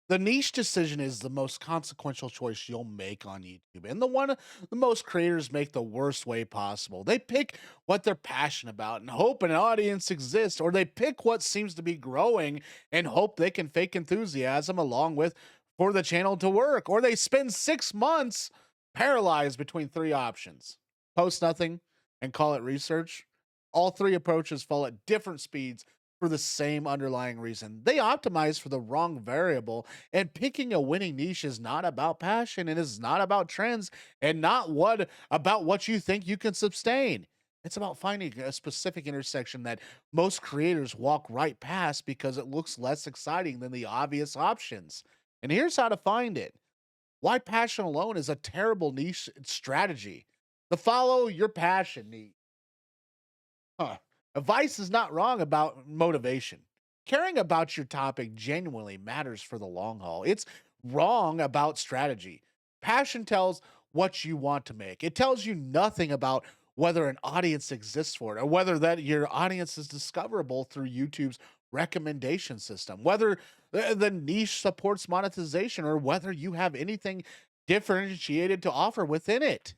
The niche decision is the most consequential choice you'll make on YouTube, and the one the most creators make the worst way possible. They pick what they're passionate about and hope an audience exists, or they pick what seems to be growing and hope they can fake enthusiasm along with for the channel to work, or they spend 6 months paralyzed between three options: post nothing and call it research. All three approaches fall at different speeds for the same underlying reason. They optimize for the wrong variable, and picking a winning niche is not about passion, and is not about trends, and not what about what you think you can sustain. It's about finding a specific intersection that most creators walk right past because it looks less exciting than the obvious options. And here's how to find it: why passion alone is a terrible niche strategy. The follow your passion niche. Huh. Advice is not wrong about motivation. Caring about your topic genuinely matters for the long haul. It's wrong about strategy. Passion tells what you want to make. It tells you nothing about whether an audience exists for it, or whether that your audience is discoverable through YouTube's recommendation system, whether the niche supports monetization, or whether you have anything differentiated to offer within it.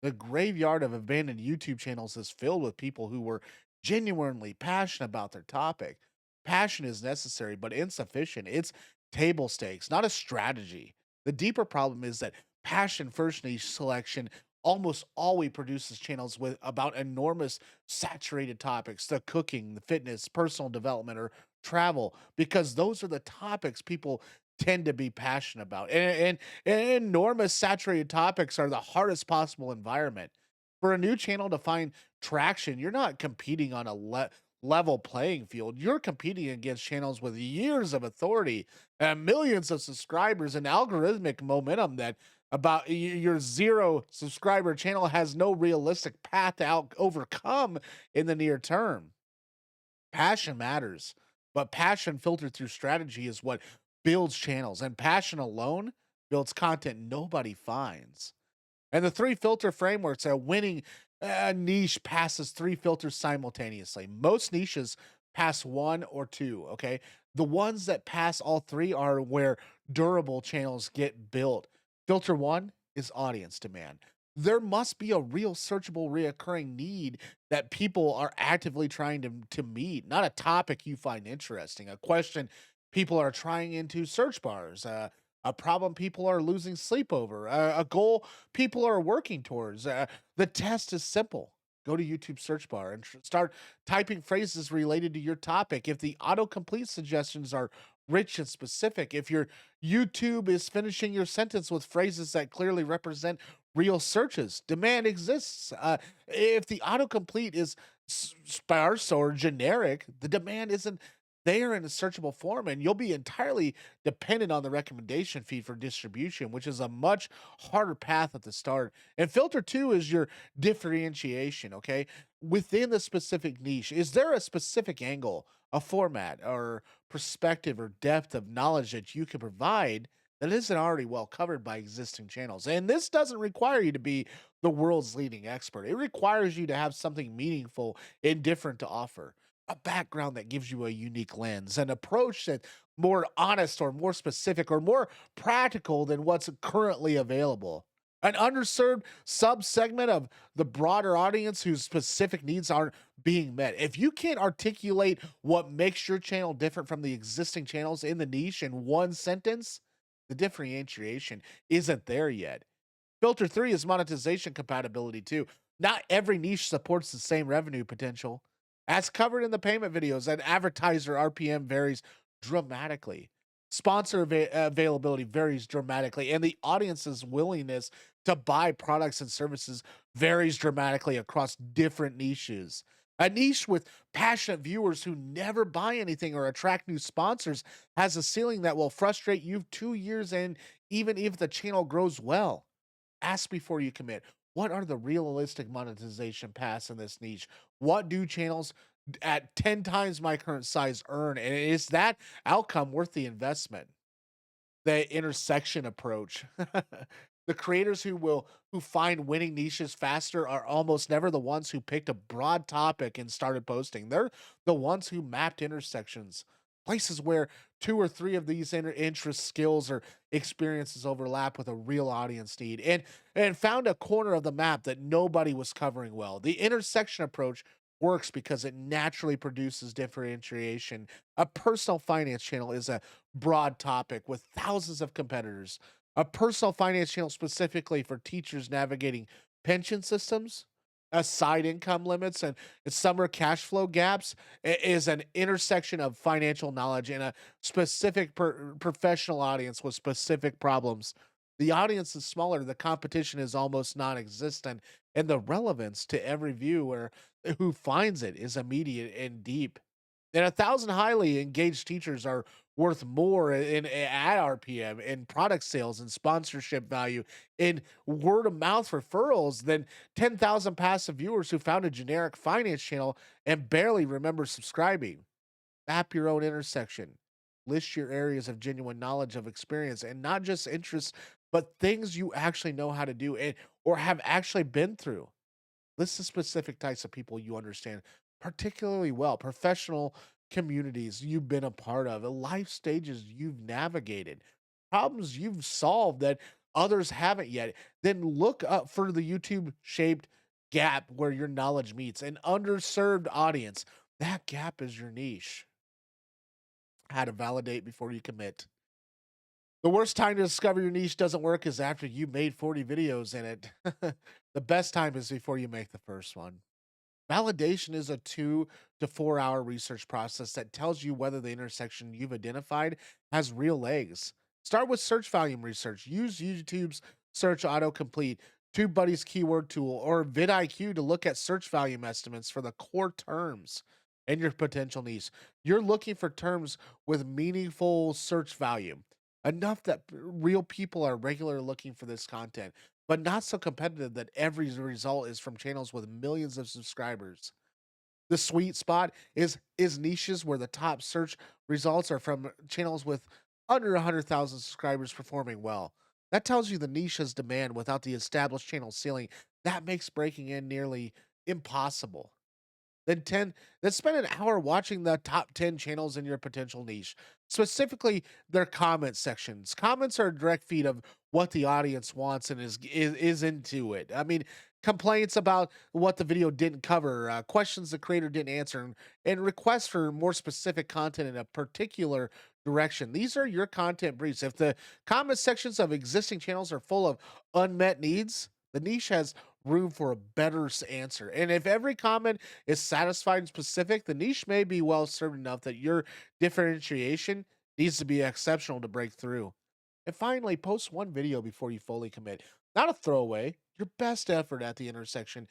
The graveyard of abandoned YouTube channels is filled with people who were genuinely passionate about their topic. Passion is necessary, but insufficient. It's table stakes, not a strategy. The deeper problem is that passion first niche selection almost always produces channels with about enormous saturated topics: the cooking, the fitness, personal development, or travel, because those are the topics people tend to be passionate about. And enormous saturated topics are the hardest possible environment. For a new channel to find traction, you're not competing on a level playing field. You're competing against channels with years of authority and millions of subscribers and algorithmic momentum that about your zero subscriber channel has no realistic path to overcome in the near term. Passion matters, but passion filtered through strategy is what builds channels, and passion alone builds content nobody finds. And the three filter frameworks: a winning niche passes three filters simultaneously. Most niches pass one or two. Okay. The ones that pass all three are where durable channels get built. Filter one is audience demand. There must be a real searchable, reoccurring need that people are actively trying to meet, not a topic you find interesting, a question people are trying into search bars, a problem people are losing sleep over, a goal people are working towards. The test is simple. Go to YouTube search bar and start typing phrases related to your topic. If the autocomplete suggestions are rich and specific, if your YouTube is finishing your sentence with phrases that clearly represent real searches, demand exists. If the autocomplete is sparse or generic, the demand isn't there in a searchable form, and you'll be entirely dependent on the recommendation feed for distribution, which is a much harder path at the start. And filter two is your differentiation, okay? Within the specific niche, is there a specific angle, a format, or perspective, or depth of knowledge that you can provide that isn't already well covered by existing channels? And this doesn't require you to be the world's leading expert. It requires you to have something meaningful and different to offer, a background that gives you a unique lens, an approach that's more honest or more specific or more practical than what's currently available, an underserved subsegment of the broader audience whose specific needs aren't being met. If you can't articulate what makes your channel different from the existing channels in the niche in one sentence, the differentiation isn't there yet. Filter three is monetization compatibility too. Not every niche supports the same revenue potential. As covered in the payment videos, an advertiser RPM varies dramatically. Sponsor availability varies dramatically, and the audience's willingness to buy products and services varies dramatically across different niches. A niche with passionate viewers who never buy anything or attract new sponsors has a ceiling that will frustrate you 2 years in, even if the channel grows well. Ask before you commit. What are the realistic monetization paths in this niche? What do channels at 10 times my current size earn? And is that outcome worth the investment? The intersection approach. The creators who find winning niches faster are almost never the ones who picked a broad topic and started posting. They're the ones who mapped intersections, places where two or three of these interest, skills, or experiences overlap with a real audience need, and found a corner of the map that nobody was covering well. The intersection approach works because it naturally produces differentiation. A personal finance channel is a broad topic with thousands of competitors. A personal finance channel specifically for teachers navigating pension systems, side income limits, and summer cash flow gaps is an intersection of financial knowledge and a specific professional audience with specific problems. The audience is smaller, the competition is almost non existent, and the relevance to every viewer who finds it is immediate and deep. And 1,000 highly engaged teachers are worth more in ad RPM, in product sales, and sponsorship value, in word of mouth referrals than 10,000 passive viewers who found a generic finance channel and barely remember subscribing. Map your own intersection. List your areas of genuine knowledge of experience and not just interests, but things you actually know how to do and or have actually been through. List the specific types of people you understand particularly well, professional communities you've been a part of, life stages you've navigated, problems you've solved that others haven't yet. Then look up for the YouTube shaped gap where your knowledge meets an underserved audience. That gap is your niche. How to validate before you commit. The worst time to discover your niche doesn't work is after you made 40 videos in it. The best time is before you make the first one. Validation is a 2 to 4 hour research process that tells you whether the intersection you've identified has real legs. Start with search volume research. Use YouTube's search autocomplete, TubeBuddy's keyword tool, or vidIQ to look at search volume estimates for the core terms in your potential niche. You're looking for terms with meaningful search value, enough that real people are regularly looking for this content, but not so competitive that every result is from channels with millions of subscribers. The sweet spot is niches where the top search results are from channels with under 100,000 subscribers performing well. That tells you the niche has demand without the established channel ceiling. That makes breaking in nearly impossible. Then spend an hour watching the top 10 channels in your potential niche, specifically their comment sections. Comments are a direct feed of what the audience wants and is into it. I mean, complaints about what the video didn't cover, questions the creator didn't answer, and requests for more specific content in a particular direction. These are your content briefs. If the comment sections of existing channels are full of unmet needs, the niche has room for a better answer. And if every comment is satisfied and specific, the niche may be well served enough that your differentiation needs to be exceptional to break through. And finally, post one video before you fully commit. Not a throwaway, your best effort at the intersection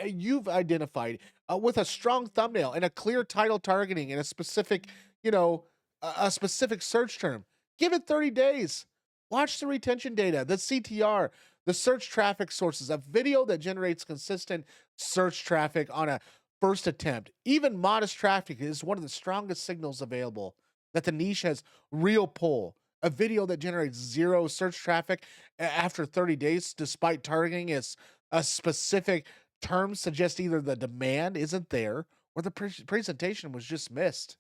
you've identified with a strong thumbnail and a clear title targeting and a specific, a specific search term. Give it 30 days. Watch the retention data, the CTR, the search traffic sources, a video that generates consistent search traffic on a first attempt. Even modest traffic is one of the strongest signals available that the niche has real pull. A video that generates zero search traffic after 30 days, despite targeting as a specific term, suggests either the demand isn't there or the presentation was just missed.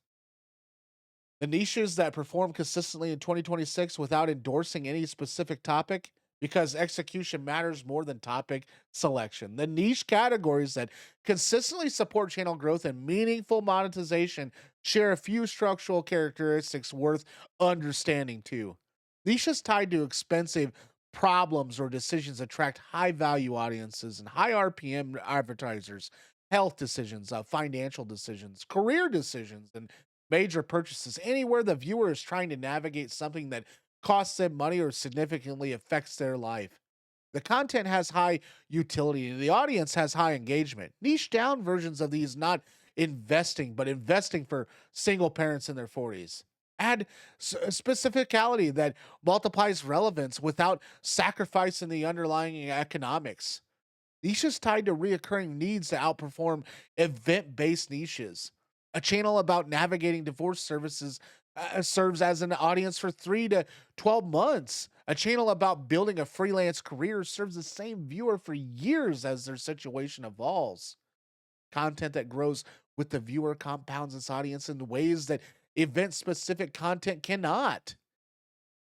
The niches that perform consistently in 2026 without endorsing any specific topic, because execution matters more than topic selection. The niche categories that consistently support channel growth and meaningful monetization share a few structural characteristics worth understanding too. Niches tied to expensive problems or decisions attract high value audiences and high RPM advertisers, health decisions, financial decisions, career decisions, and major purchases. Anywhere the viewer is trying to navigate something that costs them money or significantly affects their life. The content has high utility and the audience has high engagement. Niche down versions of these not investing, but investing for single parents in their 40s. Add specificality that multiplies relevance without sacrificing the underlying economics. Niches tied to reoccurring needs to outperform event based niches. A channel about navigating divorce services serves as an audience for 3 to 12 months. A channel about building a freelance career serves the same viewer for years as their situation evolves. Content that grows with the viewer compounds its audience in ways that event specific content cannot.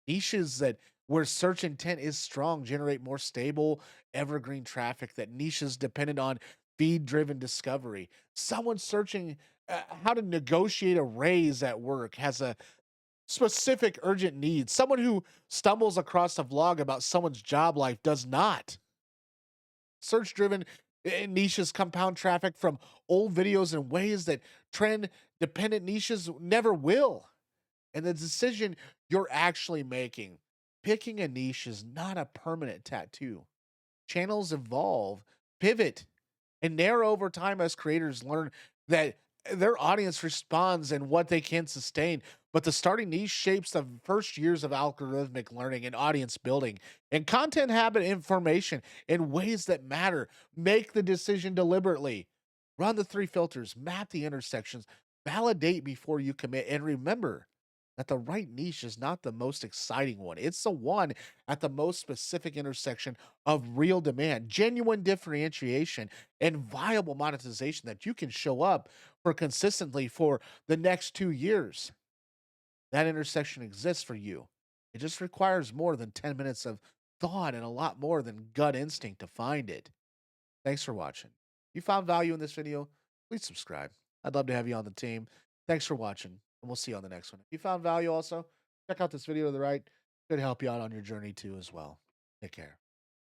Niches that where search intent is strong generate more stable, evergreen traffic that niches dependent on feed driven discovery. Someone searching how to negotiate a raise at work has a specific urgent need. Someone who stumbles across a vlog about someone's job life does not. Search driven niches compound traffic from old videos in ways that trend dependent niches never will. And the decision you're actually making, picking a niche is not a permanent tattoo. Channels evolve, pivot, and narrow over time as creators learn that their audience responds and what they can sustain. But the starting niche shapes the first years of algorithmic learning and audience building and content habit information in ways that matter. Make the decision deliberately. Run the three filters, map the intersections, validate before you commit, and remember that the right niche is not the most exciting one. It's the one at the most specific intersection of real demand, genuine differentiation, and viable monetization that you can show up for consistently for the next 2 years. That intersection exists for you. It just requires more than 10 minutes of thought and a lot more than gut instinct to find it. Thanks for watching. If you found value in this video, please subscribe. I'd love to have you on the team. Thanks for watching, and we'll see you on the next one. If you found value also, check out this video to the right. Could help you out on your journey too as well. Take care.